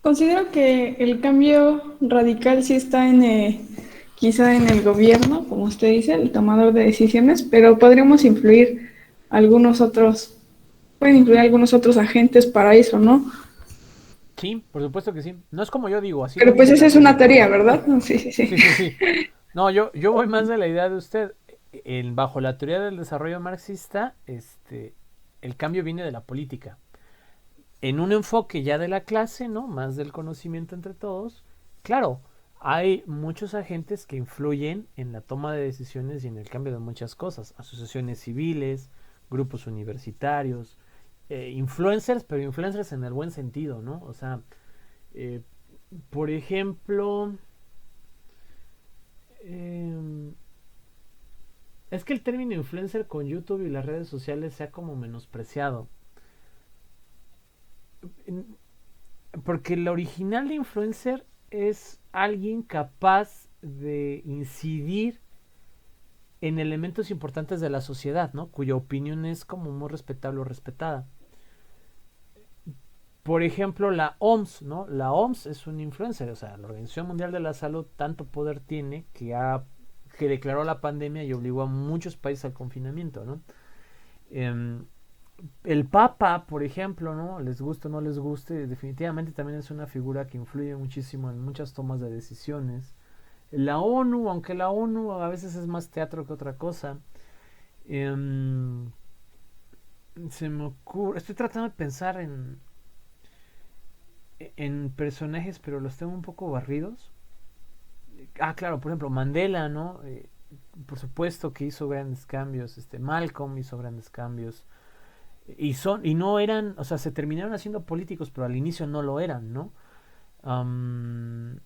Considero que el cambio radical sí está quizá en el gobierno, como como usted dice, el tomador de decisiones, pero podríamos influir algunos otros, pueden influir algunos otros agentes para eso, ¿no? Sí, por supuesto que sí. No es como yo digo, así lo Pero pues dice esa la es una teoría. teoría, ¿verdad? Sí, sí, sí. Sí, sí, sí. No, yo voy más de la idea de usted. Bajo la teoría del desarrollo marxista, el cambio viene de la política. En un enfoque ya de la clase, ¿no? Más del conocimiento entre todos. Claro, hay muchos agentes que influyen en la toma de decisiones y en el cambio de muchas cosas. Asociaciones civiles, grupos universitarios, influencers, pero influencers en el buen sentido, ¿no? O sea, eh, por ejemplo, eh, es que el término influencer con YouTube y las redes sociales se ha como menospreciado. Porque el original de influencer es alguien capaz de incidir en elementos importantes de la sociedad, ¿no? Cuya opinión es como muy respetable o respetada. Por ejemplo, la OMS, ¿no? La OMS es un influencer, o sea, la Organización Mundial de la Salud tanto poder tiene que declaró la pandemia y obligó a muchos países al confinamiento, ¿no? Eh, el Papa, por ejemplo, ¿no? Les guste o no les guste, definitivamente también es una figura que influye muchísimo en muchas tomas de decisiones. La ONU, aunque la ONU a veces es más teatro que otra cosa. Eh, Se me ocurre, estoy tratando de pensar en personajes, pero los tengo un poco barridos. Ah, claro, por ejemplo, Mandela, ¿no? Por supuesto que hizo grandes cambios. Malcolm hizo grandes cambios. Y no eran, o sea, se terminaron haciendo políticos, pero al inicio no lo eran, ¿no? Am,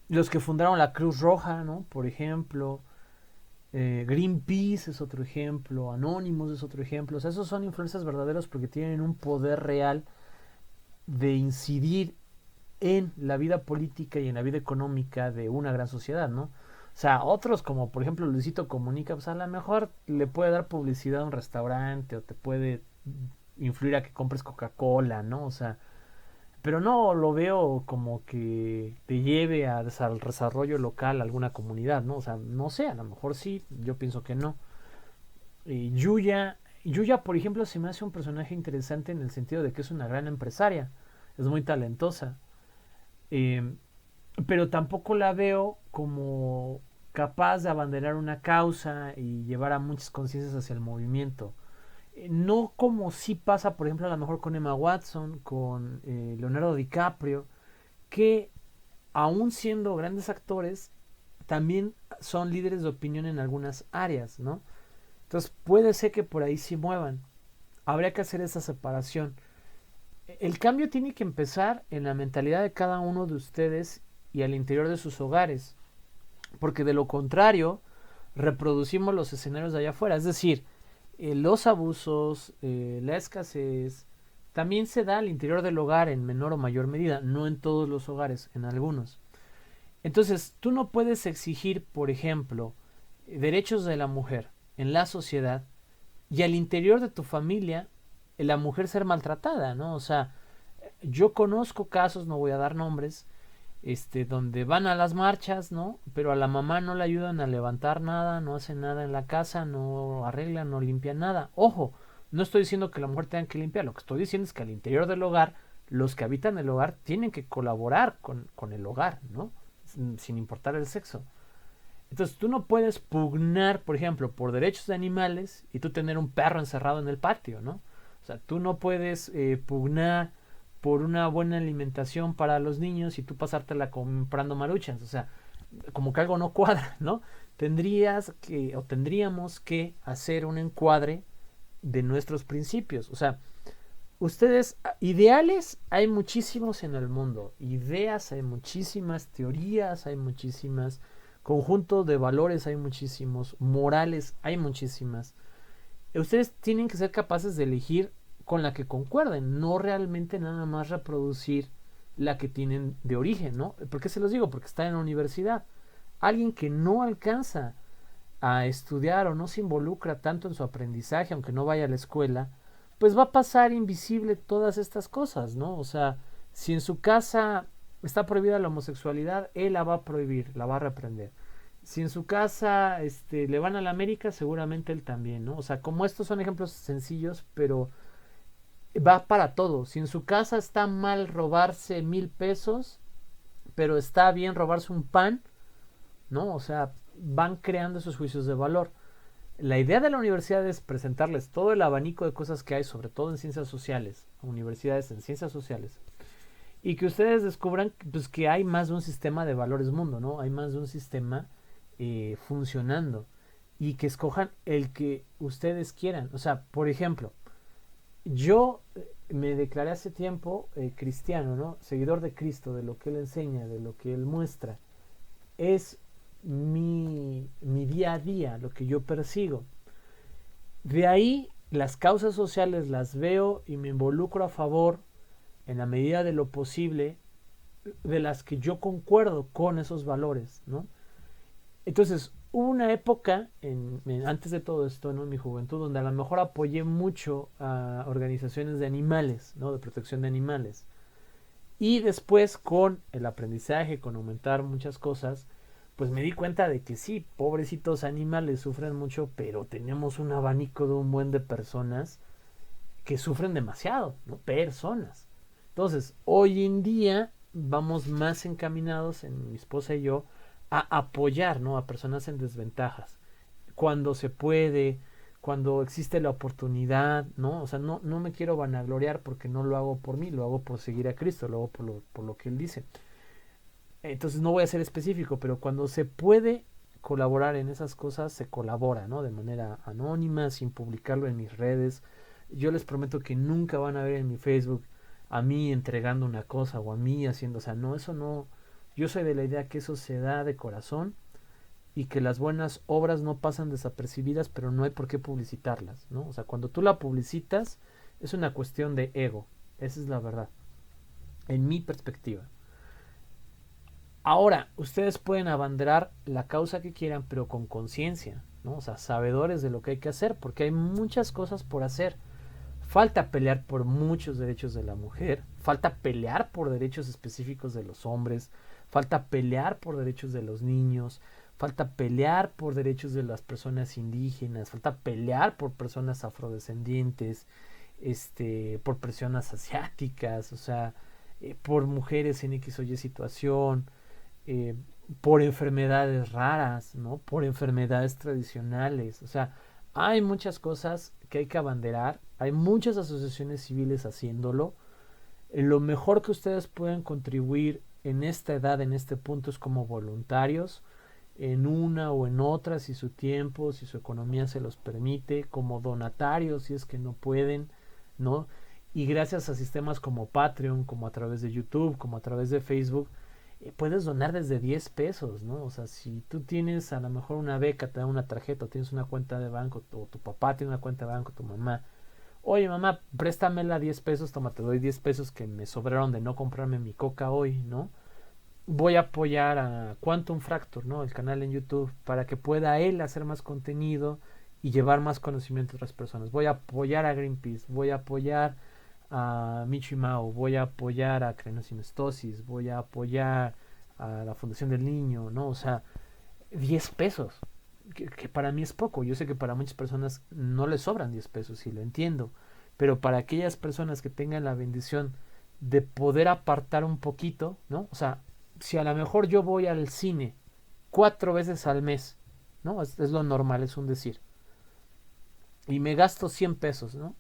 los que fundaron la Cruz Roja, ¿no? Por ejemplo, Greenpeace es otro ejemplo, Anonymous es otro ejemplo. O sea, esos son influencers verdaderos porque tienen un poder real de incidir en la vida política y en la vida económica de una gran sociedad, ¿no? O sea, otros como por ejemplo Luisito Comunica, pues a lo mejor le puede dar publicidad a un restaurante o te puede influir a que compres Coca-Cola, ¿no? O sea, pero no lo veo como que te lleve al desarrollo local a alguna comunidad, ¿no? O sea, no sé, a lo mejor sí, yo pienso que no. Yuya, por ejemplo, se me hace un personaje interesante en el sentido de que es una gran empresaria, es muy talentosa, eh, pero tampoco la veo como capaz de abanderar una causa y llevar a muchas conciencias hacia el movimiento. No como si pasa, por ejemplo, a lo mejor con Emma Watson, con Leonardo DiCaprio, que aún siendo grandes actores, también son líderes de opinión en algunas áreas, ¿no? Entonces puede ser que por ahí sí muevan. Habría que hacer esa separación. El cambio tiene que empezar en la mentalidad de cada uno de ustedes y al interior de sus hogares, porque de lo contrario reproducimos los escenarios de allá afuera, es decir, los abusos, la escasez, también se da al interior del hogar en menor o mayor medida, no en todos los hogares, en algunos. Entonces, tú no puedes exigir, por ejemplo, derechos de la mujer en la sociedad y al interior de tu familia la mujer ser maltratada, ¿no? O sea, yo conozco casos, no voy a dar nombres, donde van a las marchas, ¿no? Pero a la mamá no le ayudan a levantar nada, no hacen nada en la casa, no arreglan, no limpian nada. Ojo, no estoy diciendo que la mujer tenga que limpiar, lo que estoy diciendo es que al interior del hogar, los que habitan el hogar tienen que colaborar con el hogar, ¿no? Sin importar el sexo. Entonces tú no puedes pugnar, por ejemplo, por derechos de animales y tú tener un perro encerrado en el patio, ¿no? O sea, tú no puedes pugnar por una buena alimentación para los niños y tú pasártela comprando maruchas. O sea, como que algo no cuadra, ¿no? Tendríamos que hacer un encuadre de nuestros principios. O sea, ustedes, ideales hay muchísimos en el mundo, ideas hay muchísimas, teorías hay muchísimas, conjuntos de valores hay muchísimos, morales hay muchísimas. Ustedes tienen que ser capaces de elegir con la que concuerden, no realmente nada más reproducir la que tienen de origen, ¿no? ¿Por qué se los digo? Porque está en la universidad. Alguien que no alcanza a estudiar o no se involucra tanto en su aprendizaje, aunque no vaya a la escuela, pues va a pasar invisible todas estas cosas, ¿no? O sea, si en su casa está prohibida la homosexualidad, él la va a prohibir, la va a reprender. Si en su casa le van a la América, seguramente él también, ¿no? O sea, como estos son ejemplos sencillos, pero va para todo. Si en su casa está mal robarse 1,000 pesos, pero está bien robarse un pan, ¿no? O sea, van creando esos juicios de valor. La idea de la universidad es presentarles todo el abanico de cosas que hay, sobre todo en ciencias sociales, universidades en ciencias sociales, y que ustedes descubran pues, que hay más de un sistema de valores mundo, ¿no? Hay más de un sistema funcionando, y que escojan el que ustedes quieran. O sea, por ejemplo, yo me declaré hace tiempo cristiano, ¿no? Seguidor de Cristo, de lo que Él enseña, de lo que Él muestra. Es mi día a día, lo que yo persigo. De ahí las causas sociales las veo y me involucro a favor en la medida de lo posible de las que yo concuerdo con esos valores, ¿no? Entonces, hubo una época, antes de todo esto, ¿no? En mi juventud, donde a lo mejor apoyé mucho a organizaciones de animales, ¿no? De protección de animales. Y después, con el aprendizaje, con aumentar muchas cosas, pues me di cuenta de que sí, pobrecitos animales sufren mucho, pero tenemos un abanico de un buen de personas que sufren demasiado, ¿no? Personas. Entonces, hoy en día vamos más encaminados, en mi esposa y yo, a apoyar, ¿no? A personas en desventajas. Cuando se puede, cuando existe la oportunidad, ¿no? O sea, no me quiero vanagloriar porque no lo hago por mí, lo hago por seguir a Cristo, lo hago por lo que Él dice. Entonces no voy a ser específico, pero cuando se puede colaborar en esas cosas, se colabora, ¿no? De manera anónima, sin publicarlo en mis redes. Yo les prometo que nunca van a ver en mi Facebook a mí entregando una cosa o a mí haciendo, o sea, no, eso no. Yo soy de la idea que eso se da de corazón y que las buenas obras no pasan desapercibidas, pero no hay por qué publicitarlas, ¿no? O sea, cuando tú la publicitas es una cuestión de ego, esa es la verdad, en mi perspectiva. Ahora, ustedes pueden abanderar la causa que quieran, pero con conciencia, ¿no? O sea, sabedores de lo que hay que hacer, porque hay muchas cosas por hacer. Falta pelear por muchos derechos de la mujer, falta pelear por derechos específicos de los hombres, falta pelear por derechos de los niños, falta pelear por derechos de las personas indígenas, falta pelear por personas afrodescendientes, por personas asiáticas, o sea, por mujeres en X o Y situación, eh, por enfermedades raras, ¿no? Por enfermedades tradicionales, o sea, hay muchas cosas que hay que abanderar, hay muchas asociaciones civiles haciéndolo. Lo mejor que ustedes pueden contribuir en esta edad, en este punto, es como voluntarios, en una o en otra, si su tiempo, si su economía se los permite, como donatarios, si es que no pueden, ¿no? Y gracias a sistemas como Patreon, como a través de YouTube, como a través de Facebook, puedes donar desde 10 pesos, ¿no? O sea, si tú tienes a lo mejor una beca, te dan una tarjeta, o tienes una cuenta de banco, o tu papá tiene una cuenta de banco, tu mamá, oye mamá, préstamela 10 pesos, toma, te doy 10 pesos que me sobraron de no comprarme mi coca hoy, ¿no? Voy a apoyar a Quantum Fracture, ¿no? El canal en YouTube, para que pueda él hacer más contenido y llevar más conocimiento a otras personas. Voy a apoyar a Greenpeace, voy a apoyar a Michi Mao, voy a apoyar a Crenosinestosis, voy a apoyar a la Fundación del Niño, ¿no? O sea, 10 pesos, que para mí es poco. Yo sé que para muchas personas no les sobran 10 pesos y lo entiendo, pero para aquellas personas que tengan la bendición de poder apartar un poquito, ¿no? O sea, si a lo mejor yo voy al cine 4 veces al mes, ¿no? Es lo normal, es un decir. Y me gasto 100 pesos, ¿no?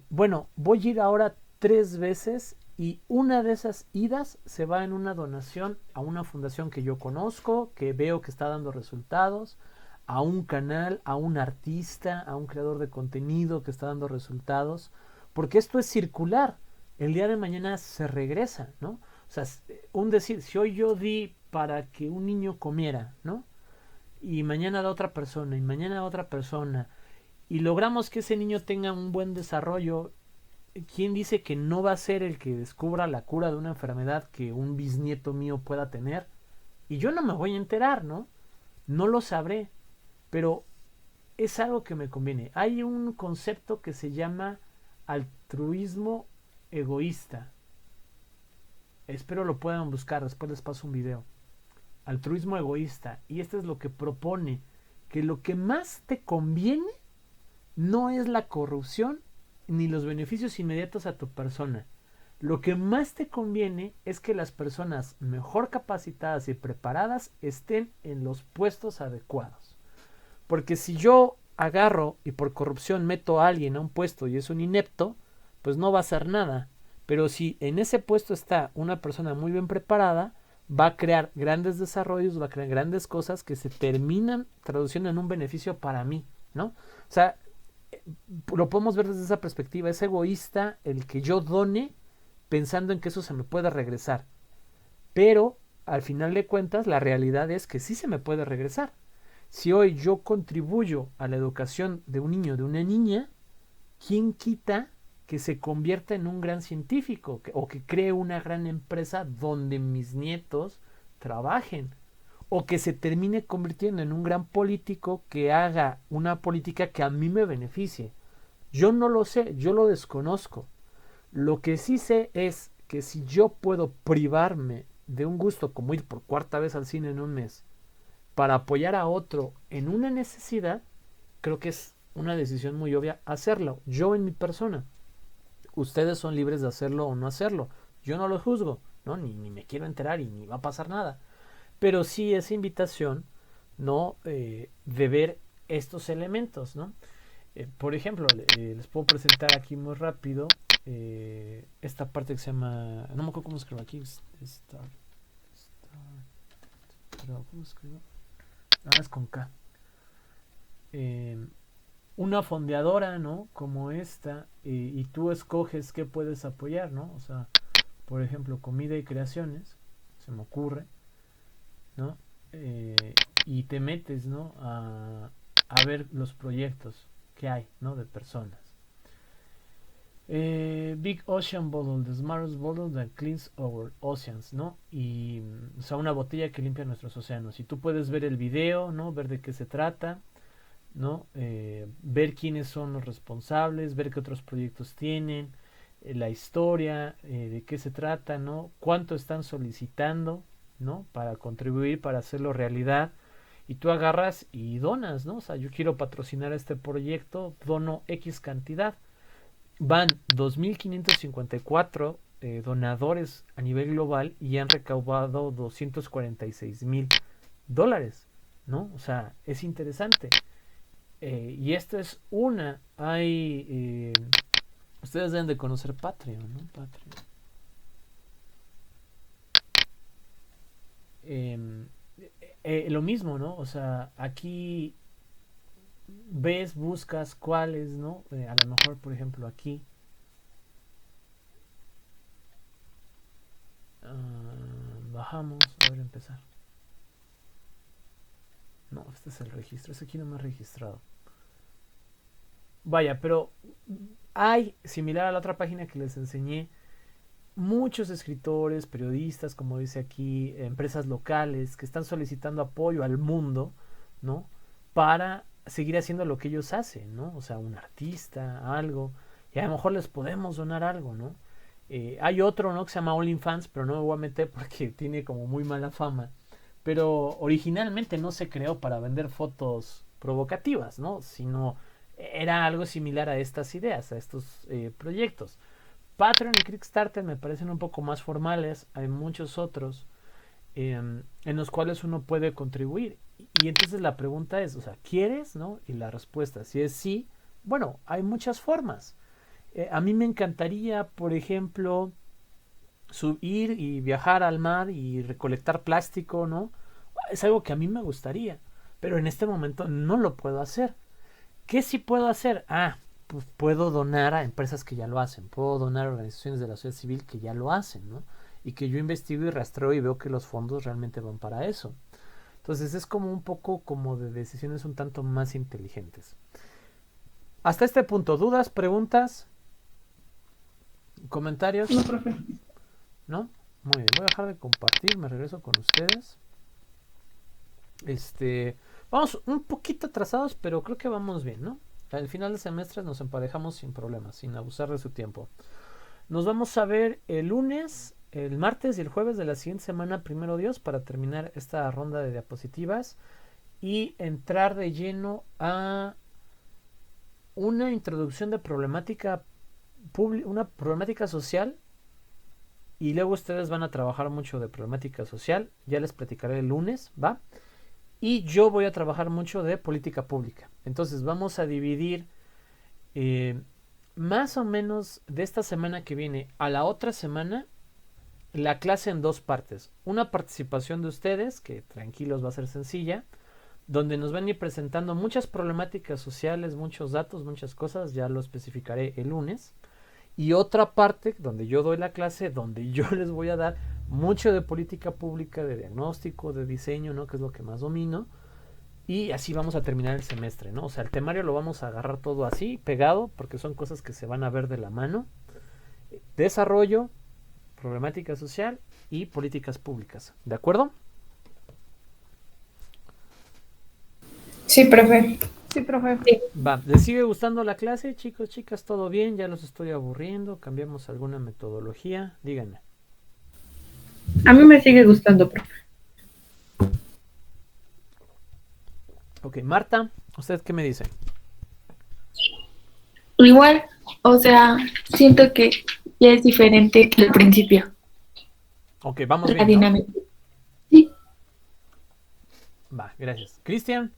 Bueno, voy a ir ahora 3 veces y una de esas idas se va en una donación a una fundación que yo conozco, que veo que está dando resultados, a un canal, a un artista, a un creador de contenido que está dando resultados, porque esto es circular. El día de mañana se regresa, ¿no? O sea, un decir, si hoy yo di para que un niño comiera, ¿no? Y mañana da otra persona, y mañana da otra persona, y logramos que ese niño tenga un buen desarrollo, ¿quién dice que no va a ser el que descubra la cura de una enfermedad que un bisnieto mío pueda tener? Y yo no me voy a enterar, ¿no? No lo sabré, pero es algo que me conviene. Hay un concepto que se llama altruismo egoísta. Espero lo puedan buscar, después les paso un video. altruismo egoísta, y esto es lo que propone, que lo que más te conviene no es la corrupción ni los beneficios inmediatos a tu persona. Lo que más te conviene es que las personas mejor capacitadas y preparadas estén en los puestos adecuados. Porque si yo agarro y por corrupción meto a alguien a un puesto y es un inepto, pues no va a hacer nada. Pero si en ese puesto está una persona muy bien preparada, va a crear grandes desarrollos, va a crear grandes cosas que se terminan traduciendo en un beneficio para mí, ¿no? O sea, lo podemos ver desde esa perspectiva. Es egoísta el que yo done pensando en que eso se me pueda regresar. Pero al final de cuentas, la realidad es que sí se me puede regresar. Si hoy yo contribuyo a la educación de un niño, de una niña, ¿quién quita que se convierta en un gran científico o que cree una gran empresa donde mis nietos trabajen? O que se termine convirtiendo en un gran político que haga una política que a mí me beneficie. Yo no lo sé, yo lo desconozco. Lo que sí sé es que si yo puedo privarme de un gusto como ir por cuarta vez al cine en un mes para apoyar a otro en una necesidad, creo que es una decisión muy obvia hacerlo. Yo en mi persona. Ustedes son libres de hacerlo o no hacerlo. Yo no lo juzgo, ¿no? Ni me quiero enterar y ni va a pasar nada. Pero sí esa invitación, ¿no? De ver estos elementos, ¿no? Por ejemplo, les puedo presentar aquí muy rápido esta parte que se llama, no me acuerdo cómo escribo aquí, pero ¿cómo escribo? Nada, es con K. Una fondeadora, ¿no? Como esta, y tú escoges qué puedes apoyar, ¿no? O sea, por ejemplo, comida y creaciones, se me ocurre, ¿no? Y te metes, ¿no? A ver los proyectos que hay, ¿no? De personas. Big Ocean Bottle, the smartest bottle that cleans our oceans, ¿no? Y, o sea, una botella que limpia nuestros océanos. Y tú puedes ver el video, ¿no? Ver de qué se trata, ¿no? Ver quiénes son los responsables, ver qué otros proyectos tienen, la historia, de qué se trata, ¿no? Cuánto están solicitando, ¿no? Para contribuir, para hacerlo realidad. Y tú agarras y donas, ¿no? O sea, yo quiero patrocinar este proyecto, dono X cantidad. Van 2.554 donadores a nivel global y han recaudado $246,000, ¿no? O sea, es interesante. Y esto es una. Ustedes deben de conocer Patreon, ¿no? Patreon. Lo mismo, ¿no? O sea, aquí ves, buscas cuáles, ¿no? A lo mejor, por ejemplo, aquí. Bajamos, a ver, empezar. No, este es el registro, este aquí no me ha registrado. Vaya, pero hay, similar a la otra página que les enseñé, muchos escritores, periodistas, como dice aquí, empresas locales que están solicitando apoyo al mundo, ¿no? Para seguir haciendo lo que ellos hacen, ¿no? O sea, un artista, algo, y a lo mejor les podemos donar algo, ¿no? Hay otro, ¿no? Que se llama OnlyFans, pero no me voy a meter porque tiene como muy mala fama. Pero originalmente no se creó para vender fotos provocativas, ¿no? Sino era algo similar a estas ideas, a estos proyectos. Patreon y Kickstarter me parecen un poco más formales. Hay muchos otros en los cuales uno puede contribuir. Y entonces la pregunta es, o sea, ¿quieres? ¿No? Y la respuesta, si es sí, bueno, hay muchas formas. A mí me encantaría, por ejemplo, subir y viajar al mar y recolectar plástico, ¿no? Es algo que a mí me gustaría, pero en este momento no lo puedo hacer. ¿Qué sí puedo hacer? Pues puedo donar a empresas que ya lo hacen, puedo donar a organizaciones de la sociedad civil que ya lo hacen, ¿no? Y que yo investigo y rastreo y veo que los fondos realmente van para eso. Entonces es como un poco como de decisiones un tanto más inteligentes. Hasta este punto, ¿dudas, preguntas, comentarios? No, profe. ¿No? Muy bien, voy a dejar de compartir, me regreso con ustedes. Vamos un poquito atrasados, pero creo que vamos bien, ¿no? Al final del semestre nos emparejamos sin problemas, sin abusar de su tiempo. Nos vamos a ver el lunes el martes y el jueves de la siguiente semana, primero Dios, para terminar esta ronda de diapositivas y entrar de lleno a una introducción de problemática una problemática social, y luego ustedes van a trabajar mucho de problemática social, ya les platicaré el lunes, ¿va? Y yo voy a trabajar mucho de política pública. Entonces vamos a dividir más o menos de esta semana que viene a la otra semana la clase en dos partes. Una participación de ustedes, que tranquilos va a ser sencilla, donde nos van a ir presentando muchas problemáticas sociales, muchos datos, muchas cosas, ya lo especificaré el lunes. Y otra parte donde yo doy la clase, donde yo les voy a dar mucho de política pública, de diagnóstico, de diseño, ¿no? Que es lo que más domino. Y así vamos a terminar el semestre, ¿no? O sea, el temario lo vamos a agarrar todo así, pegado, porque son cosas que se van a ver de la mano. Desarrollo, problemática social y políticas públicas. ¿De acuerdo? Sí, profe. Sí, profe. Va, ¿les sigue gustando la clase, chicos, chicas? ¿Todo bien? ¿Ya los estoy aburriendo? ¿Cambiamos alguna metodología? Díganme. A mí me sigue gustando, profe. Ok, Marta, ¿usted qué me dice? Igual, o sea, siento que ya es diferente que al principio, Ok, vamos la bien, ¿no? dinámica. Sí, Va, gracias. Cristian.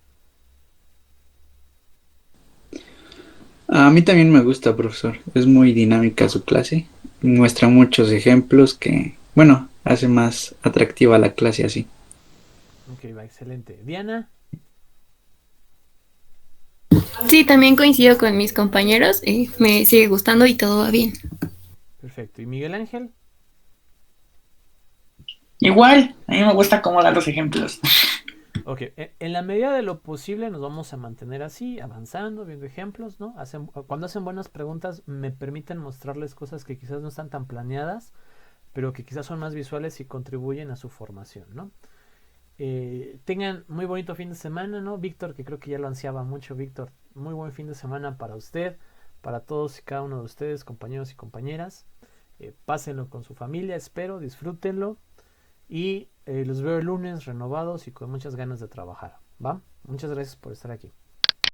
A mí también me gusta, profesor. Es muy dinámica su clase. Muestra muchos ejemplos que, bueno, hace más atractiva la clase así. Ok, va, excelente. Diana. Sí, también coincido con mis compañeros. Me sigue gustando y todo va bien. Perfecto. ¿Y Miguel Ángel? Igual, a mí me gusta cómo dar los ejemplos. Ok, en la medida de lo posible nos vamos a mantener así, avanzando, viendo ejemplos, ¿no? Cuando hacen buenas preguntas me permiten mostrarles cosas que quizás no están tan planeadas, pero que quizás son más visuales y contribuyen a su formación, ¿no? Tengan muy bonito fin de semana, ¿no? Víctor, que creo que ya lo ansiaba mucho, Víctor, muy buen fin de semana para usted, para todos y cada uno de ustedes, compañeros y compañeras. Pásenlo con su familia, espero, disfrútenlo. Y los veo el lunes renovados y con muchas ganas de trabajar, ¿va? Muchas gracias por estar aquí.